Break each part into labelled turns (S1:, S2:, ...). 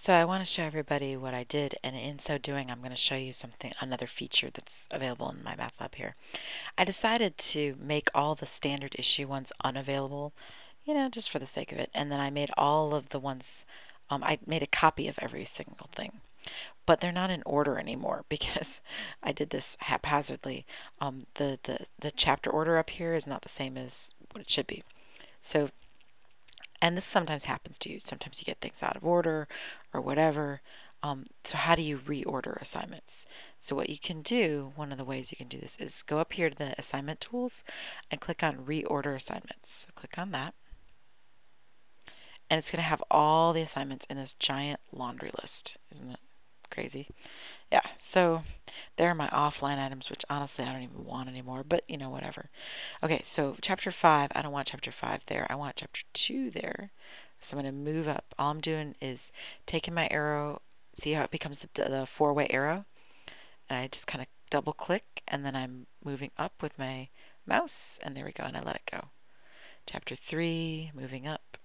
S1: So I want to show everybody what I did, and in so doing I'm going to show you another feature that's available in MyMathLab here. I decided to make all the standard issue ones unavailable, just for the sake of it, and then I made all of the ones, I made a copy of every single thing. But they're not in order anymore because I did this haphazardly. The chapter order up here is not the same as what it should be. So, and this sometimes happens to you. Sometimes you get things out of order or whatever. So how do you reorder assignments? So what you can do, one of the ways you can do this is go up here to the assignment tools and click on Reorder Assignments. So click on that. And it's going to have all the assignments in this giant laundry list. Isn't it crazy? Yeah, so there are my offline items, which honestly I don't even want anymore, but whatever. Okay, so chapter 5, I don't want chapter 5 there. I want chapter 2 there. So I'm going to move up. All I'm doing is taking my arrow, see how it becomes the four-way arrow? And I just kind of double click, and then I'm moving up with my mouse, and there we go, and I let it go. Chapter 3, moving up.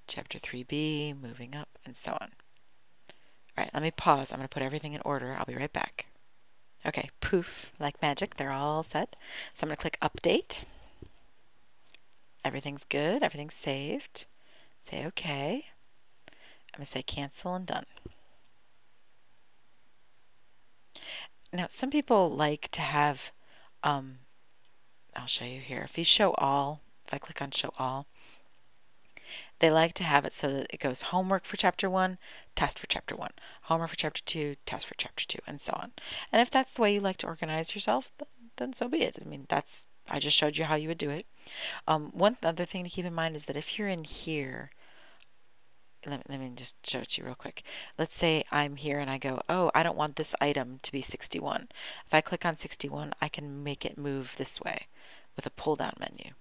S1: Chapter 3b, moving up, and so on. All right, let me pause. I'm going to put everything in order. I'll be right back. Okay, poof, like magic, they're all set. So I'm going to click Update. Everything's good. Everything's saved. Say OK. I'm going to say Cancel and Done. Now, some people like to have, I'll show you here. If you show all, if I click on Show All, they like to have it so that it goes homework for chapter 1, test for chapter 1, homework for chapter 2, test for chapter 2, and so on. And if that's the way you like to organize yourself, then so be it. I mean, I just showed you how you would do it. One other thing to keep in mind is that if you're in here, let me just show it to you real quick. Let's say I'm here and I go, oh, I don't want this item to be 61. If I click on 61, I can make it move this way with a pull-down menu.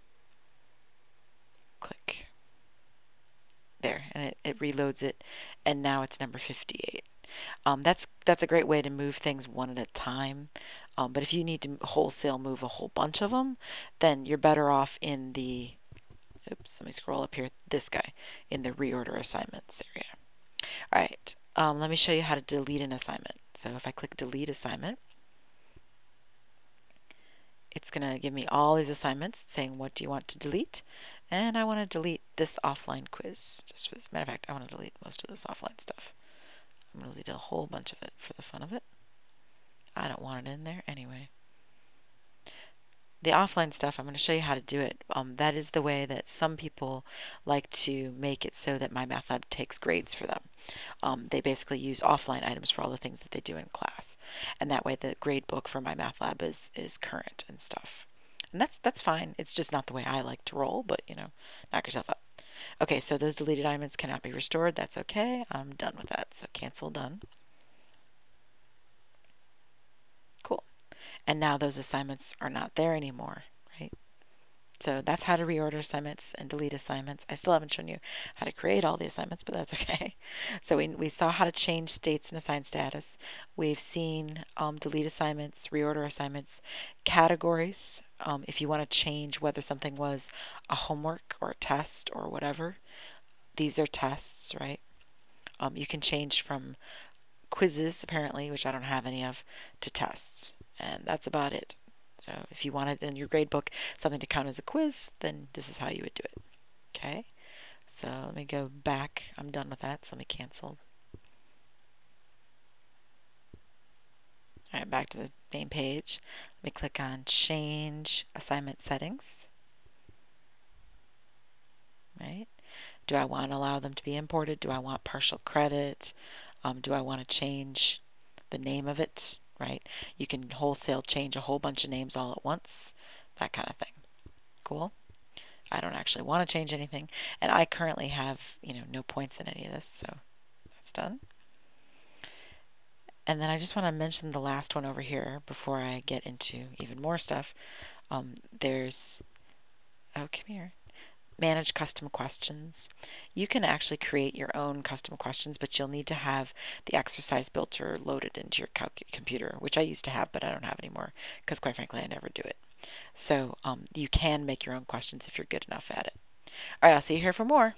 S1: Click. There, and it reloads it, and now it's number 58. That's a great way to move things one at a time. But if you need to wholesale move a whole bunch of them, then you're better off in the, oops, let me scroll up here, this guy, in the Reorder Assignments area. All right, let me show you how to delete an assignment. So if I click Delete Assignment, it's going to give me all these assignments saying what do you want to delete, and I want to delete this offline quiz. Just for this matter of fact, I want to delete most of this offline stuff. I'm going to delete a whole bunch of it for the fun of it. I don't want it in there anyway. The offline stuff, I'm going to show you how to do it. That is the way that some people like to make it so that MyMathLab takes grades for them. They basically use offline items for all the things that they do in class. And that way the gradebook for MyMathLab is current and stuff. And that's fine. It's just not the way I like to roll, but knock yourself up. Okay, so those deleted items cannot be restored. That's okay. I'm done with that. So cancel, done. Cool. And now those assignments are not there anymore, right? So that's how to reorder assignments and delete assignments. I still haven't shown you how to create all the assignments, but that's okay. So we saw how to change states and assign status. We've seen delete assignments, reorder assignments, categories. If you want to change whether something was a homework or a test or whatever, these are tests, right? You can change from quizzes, apparently, which I don't have any of, to tests. And that's about it. So if you wanted in your gradebook something to count as a quiz, then this is how you would do it. Okay, so let me go back. I'm done with that, so let me cancel. All right, back to the main page. Let me click on Change Assignment Settings. Right? Do I want to allow them to be imported? Do I want partial credit? Do I want to change the name of it? Right? You can wholesale change a whole bunch of names all at once, that kind of thing. Cool. I don't actually want to change anything, and I currently have no points in any of this, so that's done. And then I just want to mention the last one over here before I get into even more stuff. There's, oh, come here. Manage custom questions. You can actually create your own custom questions, but you'll need to have the exercise builder loaded into your computer, which I used to have, but I don't have anymore because, quite frankly, I never do it. So you can make your own questions if you're good enough at it. All right, I'll see you here for more.